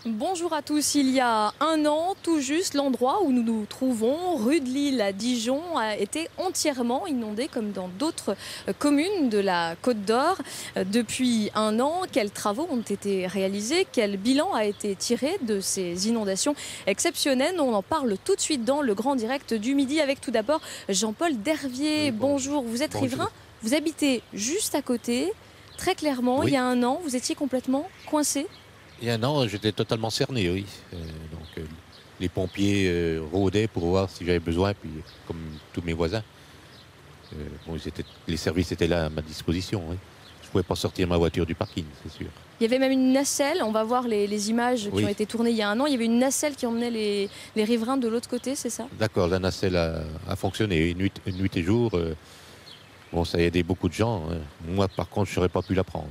Bonjour à tous. Il y a un an, tout juste, l'endroit où nous nous trouvons, rue de Lille à Dijon, a été entièrement inondé comme dans d'autres communes de la Côte d'Or. Depuis un an, quels travaux ont été réalisés? Quel bilan a été tiré de ces inondations exceptionnelles? On en parle tout de suite dans le grand direct du midi avec tout d'abord Jean-Paul Dervier. Oui, bonjour, vous êtes riverain, vous habitez juste à côté. Très clairement, oui. Il y a un an, vous étiez complètement coincé. Il y a un an, j'étais totalement cerné, oui. Les pompiers rôdaient pour voir si j'avais besoin, puis comme tous mes voisins. Les services étaient là à ma disposition. Oui. Je ne pouvais pas sortir ma voiture du parking, c'est sûr. Il y avait même une nacelle, on va voir les images qui ont été tournées il y a un an. Il y avait une nacelle qui emmenait les riverains de l'autre côté, c'est ça? D'accord, la nacelle a fonctionné, nuit et jour. Ça a aidé beaucoup de gens. Moi, par contre, je n'aurais pas pu la prendre.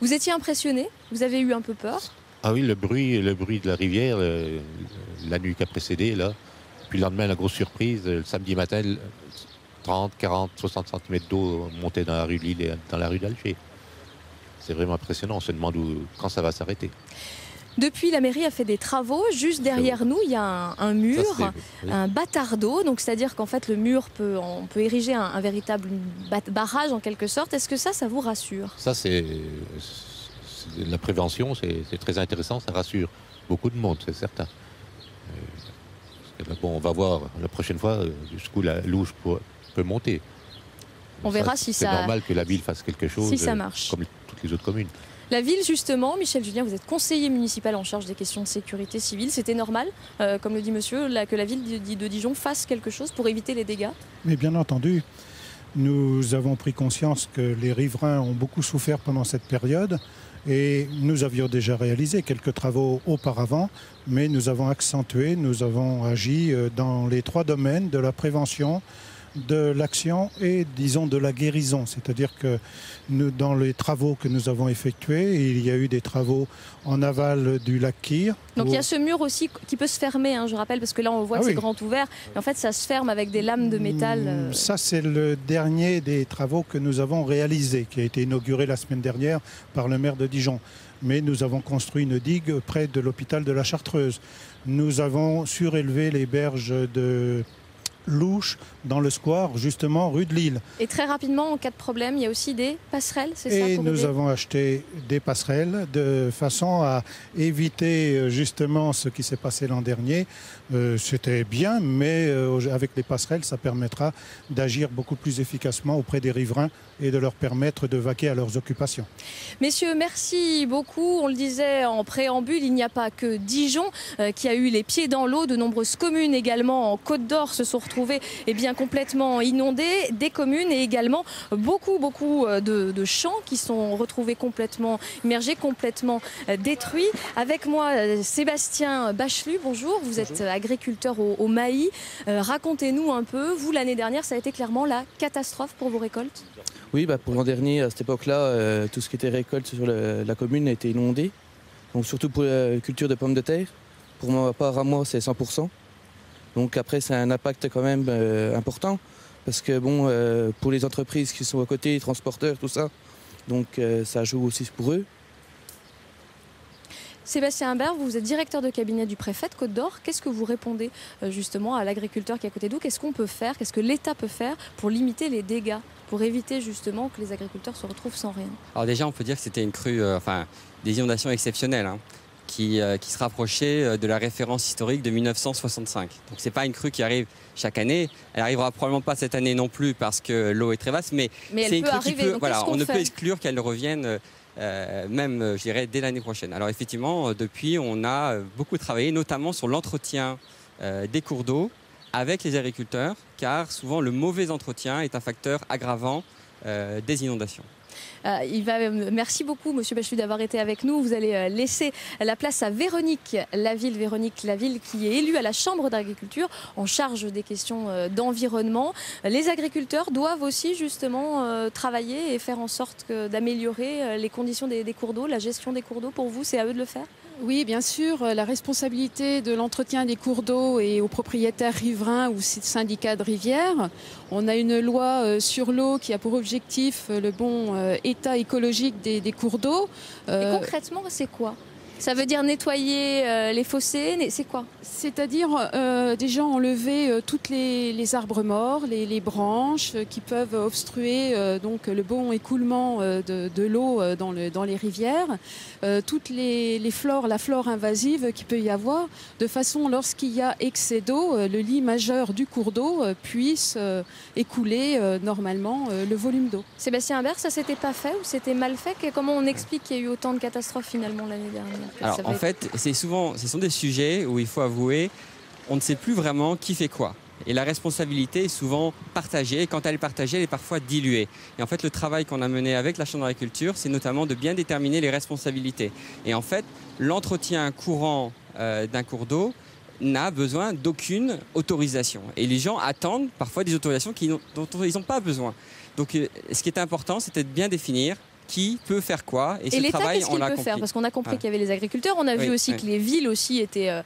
Vous étiez impressionné? Vous avez eu un peu peur? Ah oui, le bruit de la rivière, la nuit qui a précédé, là. Puis le lendemain, la grosse surprise, le samedi matin, 30, 40, 60 cm d'eau montait dans la rue de Lille et dans la rue d'Alger. C'est vraiment impressionnant, on se demande quand ça va s'arrêter. Depuis, la mairie a fait des travaux. Juste derrière nous, il y a un mur, un bâtard d'eau. Donc, c'est-à-dire qu'en fait, le mur, on peut ériger un véritable barrage en quelque sorte. Est-ce que ça vous rassure? Ça, c'est la prévention, c'est très intéressant. Ça rassure beaucoup de monde, c'est certain. On va voir la prochaine fois jusqu'où la louche peut monter. On verra si ça... C'est normal que la ville fasse quelque chose, si ça marche. Comme toutes les autres communes. La ville, justement, Michel Julien, vous êtes conseiller municipal en charge des questions de sécurité civile. C'était normal, comme le dit monsieur, que la ville de Dijon fasse quelque chose pour éviter les dégâts? Mais bien entendu, nous avons pris conscience que les riverains ont beaucoup souffert pendant cette période et nous avions déjà réalisé quelques travaux auparavant, mais nous avons accentué, nous avons agi dans les 3 domaines de la prévention, de l'action et, disons, de la guérison. C'est-à-dire que dans les travaux que nous avons effectués, il y a eu des travaux en aval du lac Kyr. Donc il y a ce mur aussi qui peut se fermer, je rappelle, parce que là on voit que c'est grand ouvert. Mais en fait, ça se ferme avec des lames de métal. Ça, c'est le dernier des travaux que nous avons réalisés, qui a été inauguré la semaine dernière par le maire de Dijon. Mais nous avons construit une digue près de l'hôpital de la Chartreuse. Nous avons surélevé les berges de louche dans le square, justement, rue de Lille. Et très rapidement, en cas de problème, il y a aussi des passerelles, c'est ça? Et nous avons acheté des passerelles de façon à éviter justement ce qui s'est passé l'an dernier. C'était bien, mais avec les passerelles, ça permettra d'agir beaucoup plus efficacement auprès des riverains et de leur permettre de vaquer à leurs occupations. Messieurs, merci beaucoup. On le disait en préambule, il n'y a pas que Dijon qui a eu les pieds dans l'eau. De nombreuses communes également en Côte d'Or se sont retrouvées complètement inondées. Des communes et également beaucoup de champs qui sont retrouvés complètement immergés, complètement détruits. Avec moi, Sébastien Bachelu, bonjour. Vous êtes agriculteur au Maï. Racontez-nous un peu. Vous, l'année dernière, ça a été clairement la catastrophe pour vos récoltes? Oui, pour l'an dernier, à cette époque-là, tout ce qui était récolte sur la commune a été inondé. Donc surtout pour la culture de pommes de terre. Pour ma part, à moi, c'est 100%. Donc après, c'est un impact quand même important. Parce que pour les entreprises qui sont à côté, les transporteurs, tout ça, donc ça joue aussi pour eux. Sébastien Imbert, vous êtes directeur de cabinet du préfet de Côte d'Or. Qu'est-ce que vous répondez justement à l'agriculteur qui est à côté de vous? Qu'est-ce qu'on peut faire? Qu'est-ce que l'État peut faire pour limiter les dégâts, pour éviter justement que les agriculteurs se retrouvent sans rien? Alors déjà, on peut dire que c'était une crue, des inondations exceptionnelles, qui se rapprochait de la référence historique de 1965. Donc c'est pas une crue qui arrive chaque année. Elle arrivera probablement pas cette année non plus parce que l'eau est très vaste, mais c'est une crue arriver. On ne peut exclure qu'elle revienne même, je dirais, dès l'année prochaine. Alors effectivement, depuis, on a beaucoup travaillé, notamment sur l'entretien des cours d'eau avec les agriculteurs, car souvent le mauvais entretien est un facteur aggravant des inondations. Merci beaucoup, monsieur Bachelu, d'avoir été avec nous. Vous allez laisser la place à Véronique Laville, qui est élue à la Chambre d'agriculture en charge des questions d'environnement. Les agriculteurs doivent aussi justement travailler et faire en sorte d'améliorer les conditions des cours d'eau, la gestion des cours d'eau. Pour vous, c'est à eux de le faire? Oui, bien sûr. La responsabilité de l'entretien des cours d'eau est aux propriétaires riverains ou syndicats de rivières. On a une loi sur l'eau qui a pour objectif le bon état écologique des cours d'eau. Et concrètement, c'est quoi? Ça veut dire nettoyer les fossés, c'est quoi? C'est-à-dire déjà enlever toutes les arbres morts, les branches qui peuvent obstruer donc le bon écoulement de l'eau dans les rivières, toutes la flore invasive qu'il peut y avoir, de façon lorsqu'il y a excès d'eau, le lit majeur du cours d'eau puisse écouler normalement le volume d'eau. Sébastien Imbert, ça s'était pas fait ou c'était mal fait? Comment on explique qu'il y a eu autant de catastrophes finalement l'année dernière? Alors en fait, ce sont des sujets où il faut avouer, on ne sait plus vraiment qui fait quoi. Et la responsabilité est souvent partagée, et quand elle est partagée, elle est parfois diluée. Et en fait, le travail qu'on a mené avec la Chambre d'agriculture, c'est notamment de bien déterminer les responsabilités. Et en fait, l'entretien courant d'un cours d'eau n'a besoin d'aucune autorisation. Et les gens attendent parfois des autorisations dont ils n'ont pas besoin. Donc ce qui est important, c'était de bien définir qui peut faire quoi. Et l'État, qu'est-ce qu'il peut faire? Parce qu'on a compris qu'il y avait les agriculteurs, on a vu aussi que les villes aussi étaient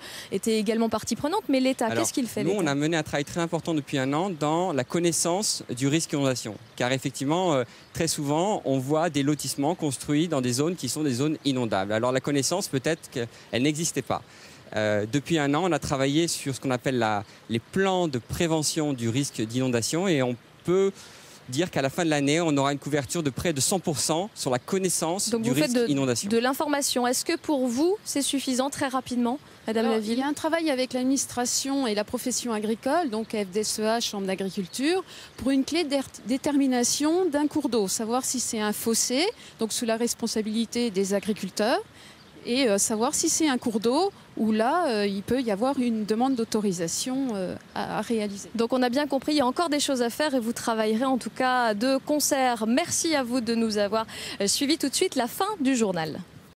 également partie prenante, mais l'État, qu'est-ce qu'il fait? Nous, on a mené un travail très important depuis un an dans la connaissance du risque d'inondation. Car effectivement, très souvent, on voit des lotissements construits dans des zones qui sont des zones inondables. Alors la connaissance, peut-être qu'elle n'existait pas. Depuis un an, on a travaillé sur ce qu'on appelle les plans de prévention du risque d'inondation et on peut dire qu'à la fin de l'année, on aura une couverture de près de 100% sur la connaissance du risque d'inondation. De l'information. Est-ce que pour vous, c'est suffisant très rapidement, Madame Laville? Il y a un travail avec l'administration et la profession agricole, donc FDSEA, Chambre d'agriculture, pour une clé de détermination d'un cours d'eau, savoir si c'est un fossé, donc sous la responsabilité des agriculteurs, et savoir si c'est un cours d'eau où là, il peut y avoir une demande d'autorisation à réaliser. Donc on a bien compris, il y a encore des choses à faire et vous travaillerez en tout cas de concert. Merci à vous de nous avoir suivis. Tout de suite, la fin du journal.